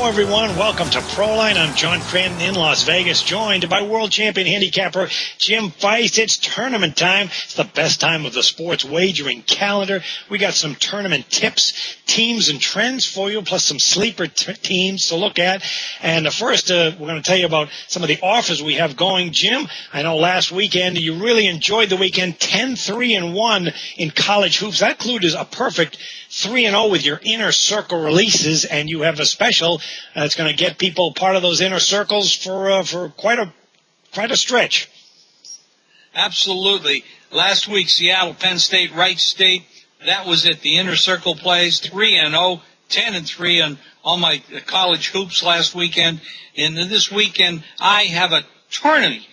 Hello, everyone. Welcome to Proline. I'm John Cranton in Las Vegas, joined by world champion handicapper Jim Feist. It's tournament time. It's the best time of the sports wagering calendar. We got some tournament tips, teams, and trends for you, plus some sleeper teams to look at. And first, we're going to tell you about some of the offers we have going. Jim, I know last weekend you really enjoyed the weekend. 10-3-1 in college hoops. That included a perfect 3-0 with your inner circle releases, and you have a special that's going to get people part of those inner circles for quite a stretch. Absolutely. Last week, Seattle, Penn State, Wright State, that was at the inner circle plays, 3-0, 10-3 on all my college hoops last weekend. And this weekend, I have a Tourney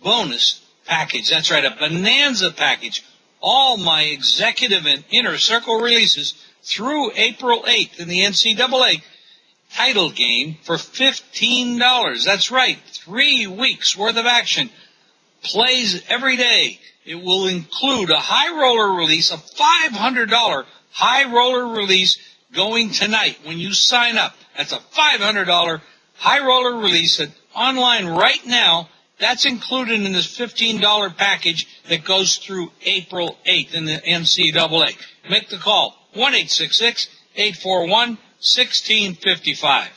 bonus package. That's right, a bonanza package. All my executive and inner circle releases through April 8th in the NCAA title game for $15. That's right, 3 weeks worth of action. Plays every day. It will include a high roller release, a $500 high roller release going tonight when you sign up. That's a $500 high roller release online right now. That's included in this $15 package that goes through April 8th in the NCAA. Make the call, 1-866-841-1655.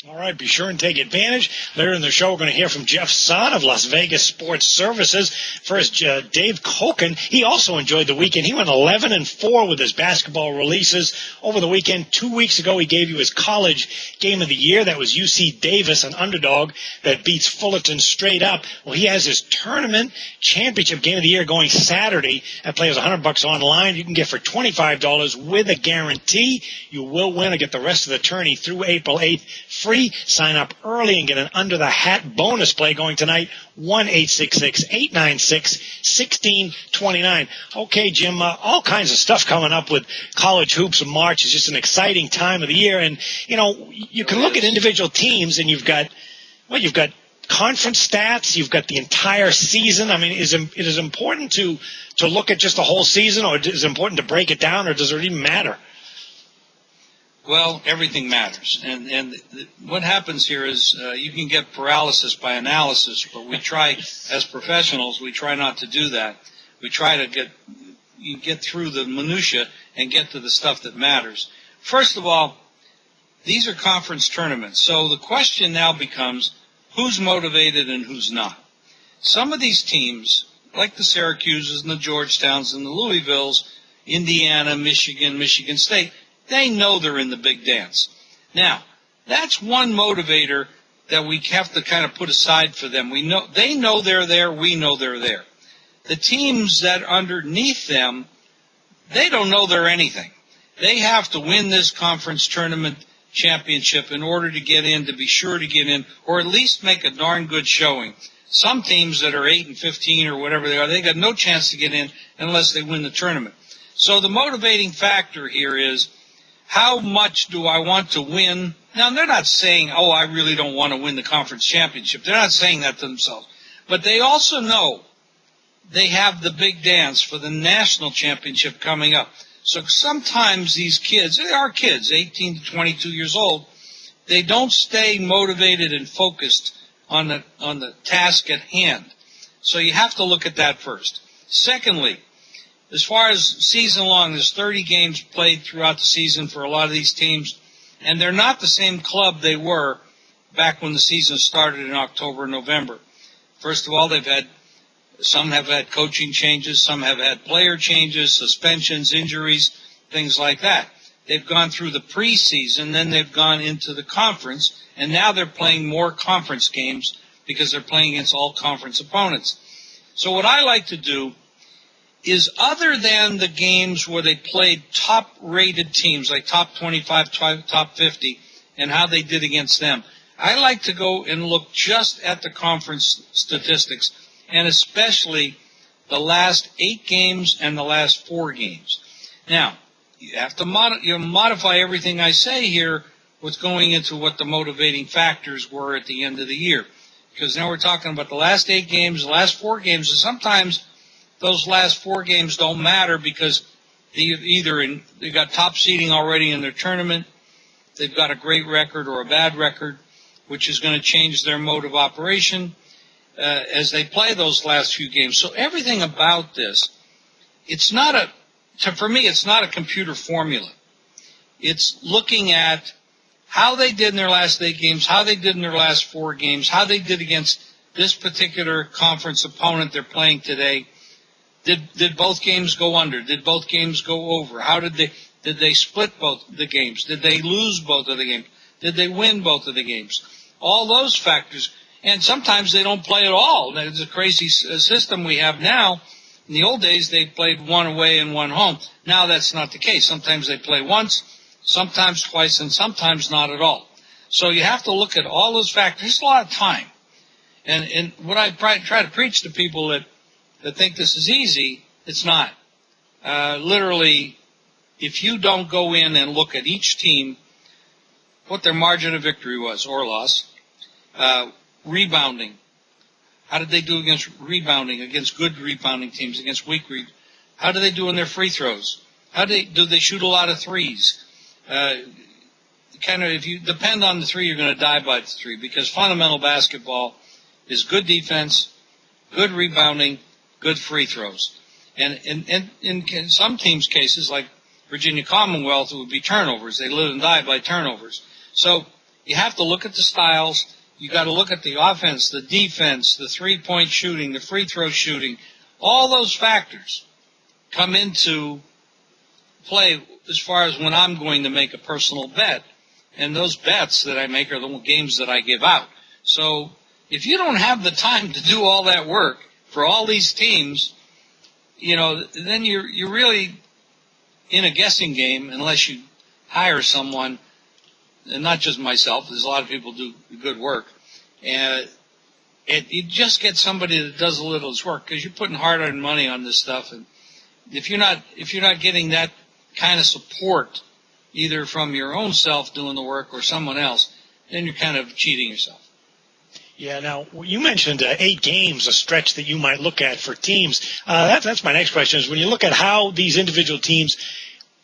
All right, be sure and take advantage. Later in the show, we're going to hear from Jeff Son of Las Vegas Sports Services. First, Dave Koken. He also enjoyed the weekend. He went 11-4 with his basketball releases over the weekend. 2 weeks ago, he gave you his college game of the year. That was UC Davis, an underdog that beats Fullerton straight up. Well, he has his tournament championship game of the year going Saturday. That play is $100 online. You can get for $25 with a guarantee. You will win or get the rest of the tourney through April 8th. Free. Sign up early and get an under-the-hat bonus play going tonight, 1-866-896-1629. Okay, Jim, all kinds of stuff coming up with college hoops in March. Is just an exciting time of the year. And, you know, you can look at individual teams and you've got conference stats, you've got the entire season. I mean, it is important to look at just the whole season, or is it important to break it down, or does it even matter? Well, everything matters. And what happens here is you can get paralysis by analysis, but we try, as professionals, we try not to do that. We try to get through the minutia and get to the stuff that matters. First of all, these are conference tournaments. So the question now becomes, who's motivated and who's not? Some of these teams, like the Syracuses and the Georgetowns and the Louisvilles, Indiana, Michigan State, they know they're in the big dance. Now, that's one motivator that we have to kind of put aside for them. They know they're there. We know they're there. The teams that are underneath them, they don't know they're anything. They have to win this conference tournament championship in order to get in, to be sure to get in, or at least make a darn good showing. Some teams that are 8-15 or whatever they are, they got no chance to get in unless they win the tournament. So the motivating factor here is, how much do I want to win? Now, they're not saying, oh, I really don't want to win the conference championship. They're not saying that to themselves. But they also know they have the big dance for the national championship coming up. So sometimes these kids, they are kids, 18 to 22 years old, they don't stay motivated and focused on the task at hand. So you have to look at that first. Secondly, as far as season long, there's 30 games played throughout the season for a lot of these teams, and they're not the same club they were back when the season started in October and November. First of all, some have had coaching changes, some have had player changes, suspensions, injuries, things like that. They've gone through the preseason, then they've gone into the conference, and now they're playing more conference games because they're playing against all conference opponents. So what I like to do is, other than the games where they played top-rated teams, like top 25, top 50, and how they did against them, I like to go and look just at the conference statistics, and especially the last 8 games and the last 4 games. Now, you have to modify everything I say here with going into what the motivating factors were at the end of the year. Because now we're talking about the last 8 games, the last 4 games, and sometimes those last 4 games don't matter because they got top seeding already in their tournament. they've got a great record or a bad record, which is going to change their mode of operation as they play those last few games. So everything about this, for me, it's not a computer formula. It's looking at how they did in their last 8 games, how they did in their last 4 games, how they did against this particular conference opponent they're playing today. Did both games go under? Did both games go over? How did they split both the games? Did they lose both of the games? Did they win both of the games? All those factors. And sometimes they don't play at all. It's a crazy system we have now. In the old days, they played one away and one home. Now that's not the case. Sometimes they play once, sometimes twice, and sometimes not at all. So you have to look at all those factors. It's a lot of time. And what I try to preach to people that think this is easy, it's not. Literally, if you don't go in and look at each team, what their margin of victory was or loss, rebounding. How did they do against rebounding, against good rebounding teams, against weak rebounding? How do they do in their free throws? Do they shoot a lot of threes? If you depend on the three, you're going to die by the three, because fundamental basketball is good defense, good rebounding, good free throws. And in some teams' cases, like Virginia Commonwealth, it would be turnovers. They live and die by turnovers. So you have to look at the styles. You got to look at the offense, the defense, the three-point shooting, the free throw shooting. All those factors come into play as far as when I'm going to make a personal bet. And those bets that I make are the games that I give out. So if you don't have the time to do all that work for all these teams, then you're really in a guessing game unless you hire someone, and not just myself. There's a lot of people do good work. And you just get somebody that does a little of this work, because you're putting hard-earned money on this stuff. And if you're not getting that kind of support, either from your own self doing the work or someone else, then you're kind of cheating yourself. Yeah, now, you mentioned 8 games, a stretch that you might look at for teams. That's my next question, is when you look at how these individual teams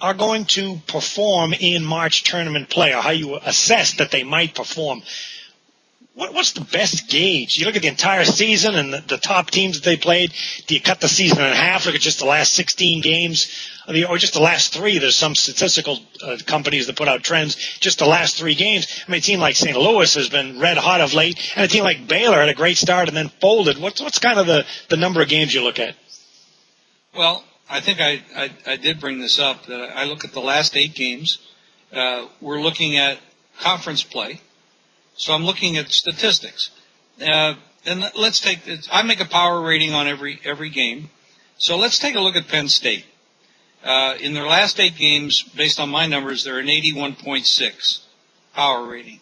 are going to perform in March tournament play, or how you assess that they might perform, what's the best gauge? You look at the entire season and the top teams that they played. Do you cut the season in half, look at just the last 16 games, or just the last 3? There's some statistical companies that put out trends, just the last 3 games. I mean, a team like St. Louis has been red hot of late, and a team like Baylor had a great start and then folded. What's kind of the number of games you look at? Well, I think I did bring this up, that I look at the last 8 games. We're looking at conference play. So I'm looking at statistics. And let's take this. I make a power rating on every game. So let's take a look at Penn State. In their last 8 games, based on my numbers, they're an 81.6 power rating.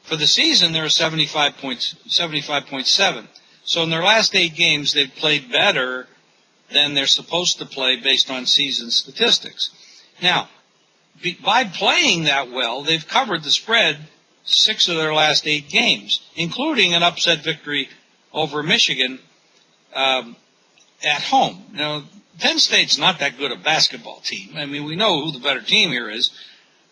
For the season, they're a 75.7. So in their last 8 games, they've played better than they're supposed to play based on season statistics. Now, by playing that well, they've covered the spread 6 of their last 8 games, including an upset victory over Michigan at home. Now, Penn State's not that good a basketball team. I mean, we know who the better team here is.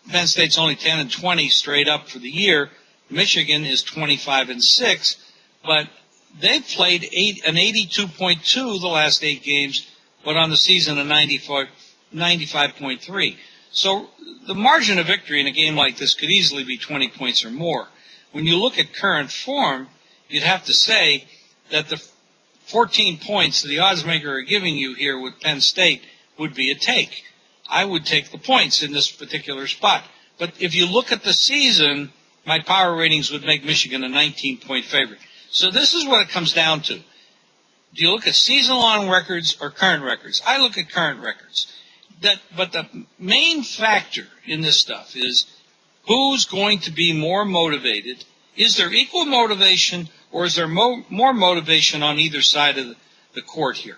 Penn State's only 10-20 straight up for the year. Michigan is 25-6, but they've played an 82.2 the last 8 games, but on the season a 95.3. So the margin of victory in a game like this could easily be 20 points or more. When you look at current form, you'd have to say that the 14 points the oddsmaker are giving you here with Penn State would be a take. I would take the points in this particular spot. But if you look at the season, my power ratings would make Michigan a 19-point favorite. So this is what it comes down to. Do you look at season-long records or current records? I look at current records. But the main factor in this stuff is who's going to be more motivated. Is there equal motivation, or is there more motivation on either side of the court here?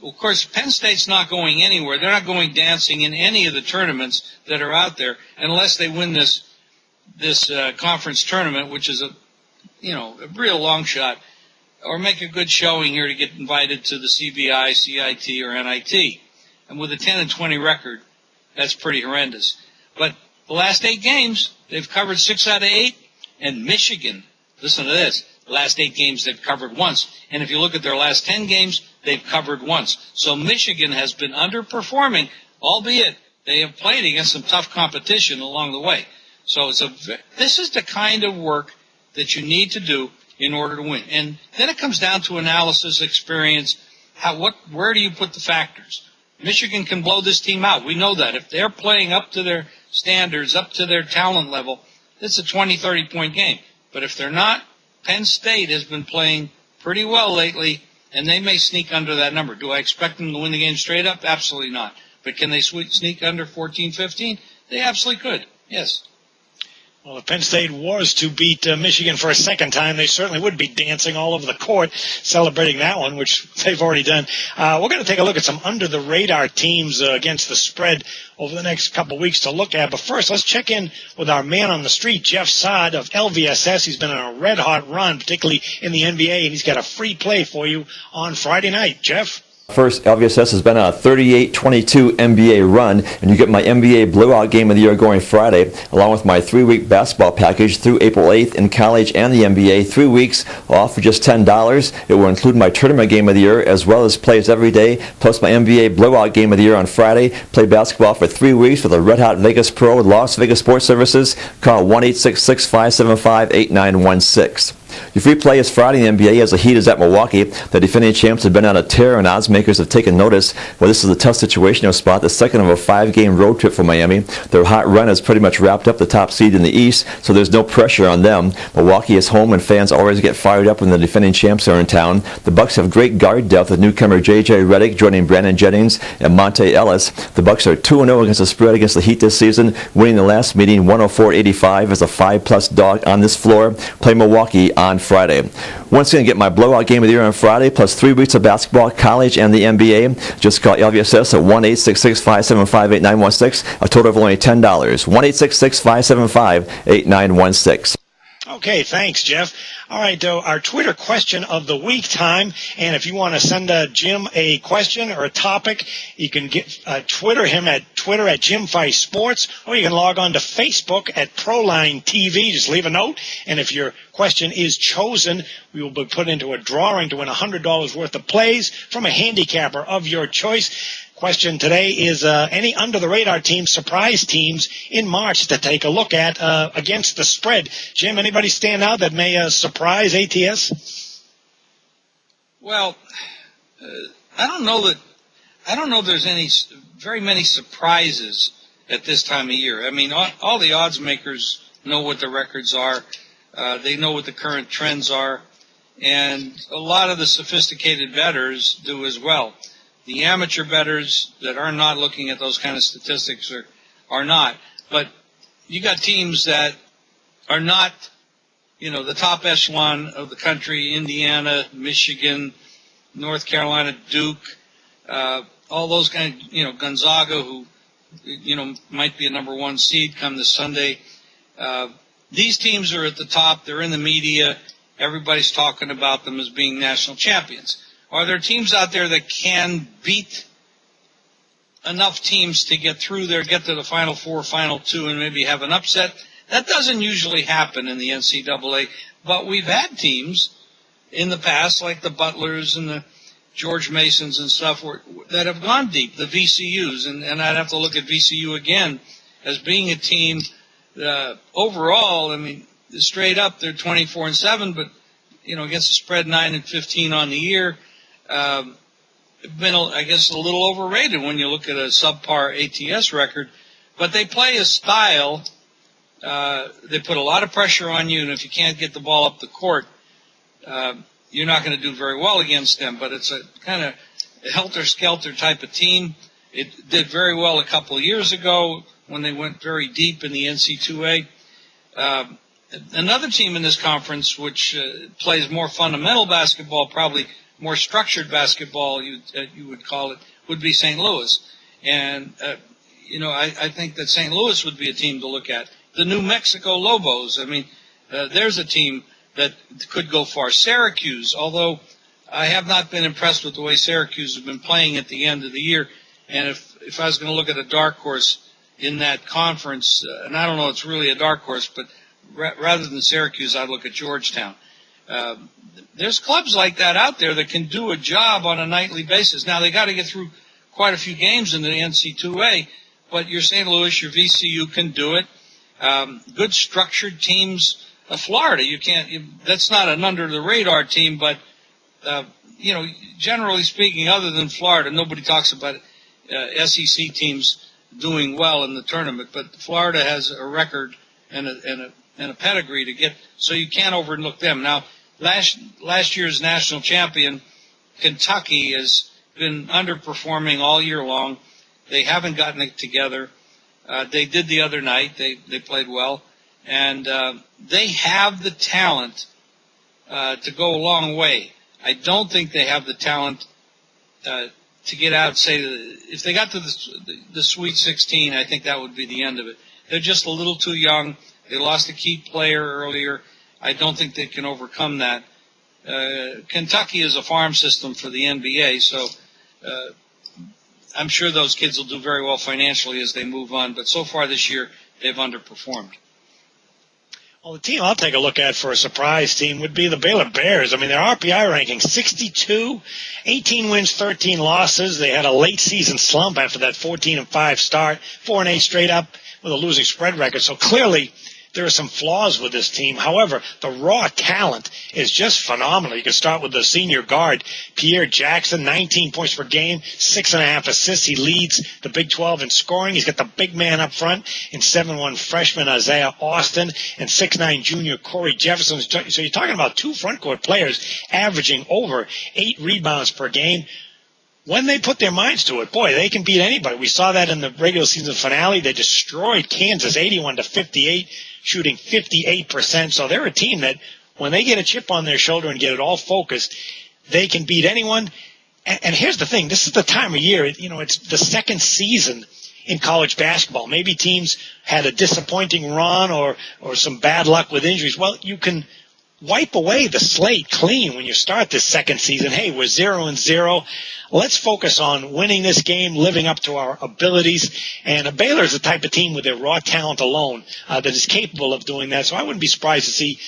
Well, of course, Penn State's not going anywhere. They're not going dancing in any of the tournaments that are out there unless they win this conference tournament, which is a real long shot, or make a good showing here to get invited to the CBI, CIT, or NIT. And with a 10-20 record, that's pretty horrendous. But the last 8 games, they've covered 6 out of 8. And Michigan, listen to this, the last 8 games they've covered once. And if you look at their last 10 games, they've covered once. So Michigan has been underperforming, albeit they have played against some tough competition along the way. So this is the kind of work that you need to do in order to win. And then it comes down to analysis, experience, where do you put the factors? Michigan can blow this team out. We know that. If they're playing up to their standards, up to their talent level, it's a 20, 30-point game. But if they're not, Penn State has been playing pretty well lately, and they may sneak under that number. Do I expect them to win the game straight up? Absolutely not. But can they sneak under 14, 15? They absolutely could, yes. Well, if Penn State was to beat Michigan for a second time, they certainly would be dancing all over the court celebrating that one, which they've already done. We're going to take a look at some under-the-radar teams against the spread over the next couple of weeks to look at. But first, let's check in with our man on the street, Jeff Saad of LVSS. He's been on a red-hot run, particularly in the NBA, and he's got a free play for you on Friday night. Jeff? First, LVSS has been on a 38-22 NBA run, and you get my NBA blowout game of the year going Friday, along with my 3-week basketball package through April 8th in college and the NBA. 3 weeks off for just $10. It will include my tournament game of the year, as well as plays every day, plus my NBA blowout game of the year on Friday. Play basketball for 3 weeks with a red-hot Vegas Pro with Las Vegas Sports Services. Call 1-866-575-8916. Your free play is Friday in the NBA as the Heat is at Milwaukee. The defending champs have been on a tear, and odds makers have taken notice. Well, this is a tough situational spot, the second of a 5-game road trip for Miami. Their hot run has pretty much wrapped up the top seed in the East, so there's no pressure on them. Milwaukee is home, and fans always get fired up when the defending champs are in town. The Bucks have great guard depth with newcomer J.J. Redick joining Brandon Jennings and Monte Ellis. The Bucks are 2-0 against the spread against the Heat this season, winning the last meeting 104-85 as a 5+ dog on this floor. Play Milwaukee on Friday. Once again, get my blowout game of the year on Friday, plus 3 weeks of basketball, college, and the NBA. Just call LVSS at 1-866-575-8916, a total of only $10. 1-866-575-8916. Okay, thanks, Jeff. All right, our Twitter question of the week time. And if you want to send Jim a question or a topic, you can Twitter him at Twitter at Jim Feist Sports, or you can log on to Facebook at Proline TV. Just leave a note, and if your question is chosen, we will be put into a drawing to win $100 worth of plays from a handicapper of your choice. Question today is any under-the-radar teams, surprise teams in March to take a look at against the spread. Jim, anybody stand out that may surprise ATS? Well, I don't know there's very many surprises at this time of year. I mean, all the odds makers know what the records are. They know what the current trends are. And a lot of the sophisticated bettors do as well. The amateur bettors that are not looking at those kind of statistics are not. But you got teams that are not, the top echelon of the country, Indiana, Michigan, North Carolina, Duke, all those kind of, Gonzaga, who, might be a number 1 seed come this Sunday. These teams are at the top. They're in the media. Everybody's talking about them as being national champions. Are there teams out there that can beat enough teams to get through there, get to the Final Four, Final Two, and maybe have an upset? That doesn't usually happen in the NCAA, but we've had teams in the past, like the Butlers and the George Masons and stuff, that have gone deep, the VCUs, and I'd have to look at VCU again as being a team overall. I mean, straight up, they're 24-7, but against the spread 9-15 on the year. Been, I guess, a little overrated when you look at a subpar ATS record, but they play a style. They put a lot of pressure on you, and if you can't get the ball up the court, you're not going to do very well against them. But it's a kind of helter-skelter type of team. It did very well a couple of years ago when they went very deep in the NC2A. Another team in this conference which plays more fundamental basketball, probably more structured basketball, you would call it, would be St. Louis. And, I think that St. Louis would be a team to look at. The New Mexico Lobos, I mean, there's a team that could go far. Syracuse, although I have not been impressed with the way Syracuse has been playing at the end of the year. And if I was going to look at a dark horse, in that conference, and I don't know, it's really a dark horse, but rather than Syracuse, I'd look at Georgetown. There's clubs like that out there that can do a job on a nightly basis. Now, they got to get through quite a few games in the NC2A, but your St. Louis, your VCU can do it. Good structured teams. Florida, that's not an under-the-radar team, but, generally speaking, other than Florida, nobody talks about SEC teams doing well in the tournament, but Florida has a record and a pedigree to get, so you can't overlook them. Now, last year's national champion, Kentucky, has been underperforming all year long. They haven't gotten it together. They did the other night. They played well, and they have the talent to go a long way. I don't think they have the talent to get out, say, if they got to the Sweet 16, I think that would be the end of it. They're just a little too young. They lost a key player earlier. I don't think they can overcome that. Kentucky is a farm system for the NBA, so I'm sure those kids will do very well financially as they move on, but so far this year, they've underperformed. Well, the team I'll take a look at for a surprise team would be the Baylor Bears. I mean, their RPI ranking 62, 18 wins, 13 losses. They had a late season slump after that 14-5 start, 4-8 straight up with a losing spread record. So clearly there are some flaws with this team. However, the raw talent is just phenomenal. You can start with the senior guard, Pierre Jackson, 19 points per game, 6.5 assists. He leads the Big 12 in scoring. He's got the big man up front in 7'1" freshman Isaiah Austin and 6'9" junior Corey Jefferson. So you're talking about two front court players averaging over 8 rebounds per game. When they put their minds to it, boy, they can beat anybody. We saw that in the regular season finale. They destroyed Kansas 81-58, shooting 58%. So they're a team that when they get a chip on their shoulder and get it all focused, they can beat anyone. And here's the thing. This is the time of year. It's the second season in college basketball. Maybe teams had a disappointing run or some bad luck with injuries. Well, you can wipe away the slate clean when you start this second season. Hey, we're 0-0. Let's focus on winning this game, living up to our abilities. And Baylor is the type of team with their raw talent alone that is capable of doing that. So I wouldn't be surprised to see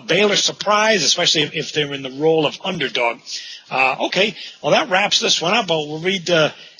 Baylor surprise, especially if they're in the role of underdog. Okay, well, that wraps this one up. We'll read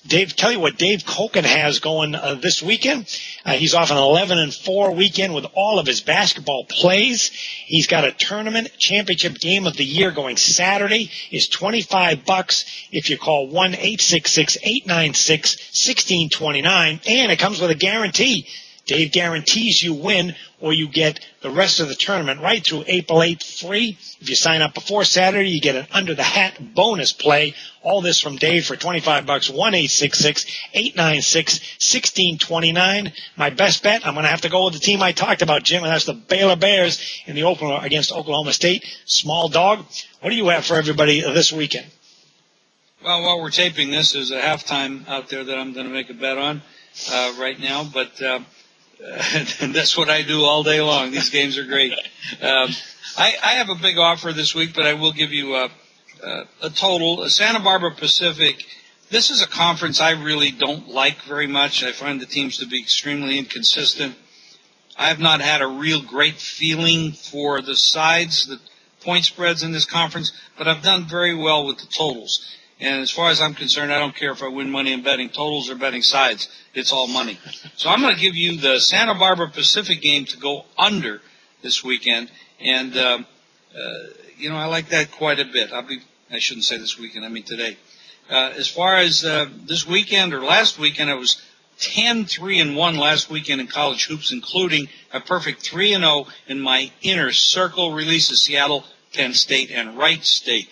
tell you what Dave Koken has going this weekend. He's off an 11-4 weekend with all of his basketball plays. He's got a tournament championship game of the year going Saturday. Is $25 if you call 1-866-896-1629, and it comes with a guarantee. Dave guarantees you win or you get the rest of the tournament right through April 8th free. If you sign up before Saturday, you get an under-the-hat bonus play. All this from Dave for $25, 1-866-896-1629. My best bet, I'm going to have to go with the team I talked about, Jim, and that's the Baylor Bears in the opener against Oklahoma State. Small dog. What do you have for everybody this weekend? Well, while we're taping this, there's a halftime out there that I'm going to make a bet on right now, but that's what I do all day long. These games are great. I have a big offer this week, but I will give you a total. Santa Barbara Pacific, this is a conference I really don't like very much. I find the teams to be extremely inconsistent. I have not had a real great feeling for the sides, the point spreads in this conference, but I've done very well with the totals. And as far as I'm concerned, I don't care if I win money in betting totals or betting sides. It's all money. So I'm going to give you the Santa Barbara Pacific game to go under this weekend. And, I like that quite a bit. I shouldn't say this weekend, I mean today. As far as this weekend or last weekend, I was 10-3-1 last weekend in college hoops, including a perfect 3-0 in my inner circle releases, Seattle, Penn State, and Wright State.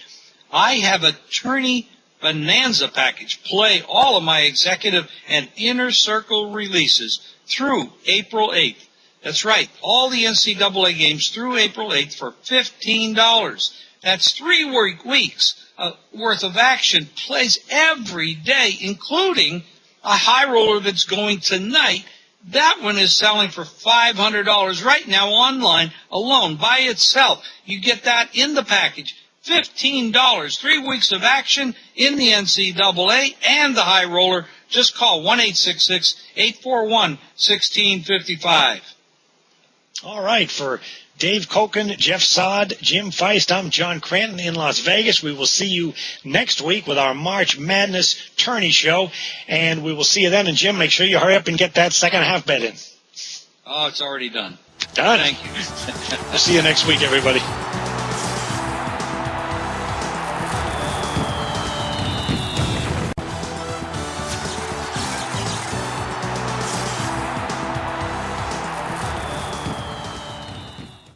I have a Tourney Bonanza package. Play all of my executive and inner circle releases through April 8th. That's right, all the NCAA games through April 8th for $15. That's 3 weeks worth of action, plays every day, including a high roller that's going tonight. That one is selling for $500 right now online alone by itself. You get that in the package. $15, 3 weeks of action in the NCAA and the high roller just call 1-866-841-1655. All right, for Dave Koken, Jeff Sod, Jim Feist, I'm John Cranton in Las Vegas. We will see you next week with our March Madness Tourney show, and we will see you then. And Jim, make sure you hurry up and get that second half bet in. Oh, it's already done. Done. Thank you. We'll see you next week, everybody.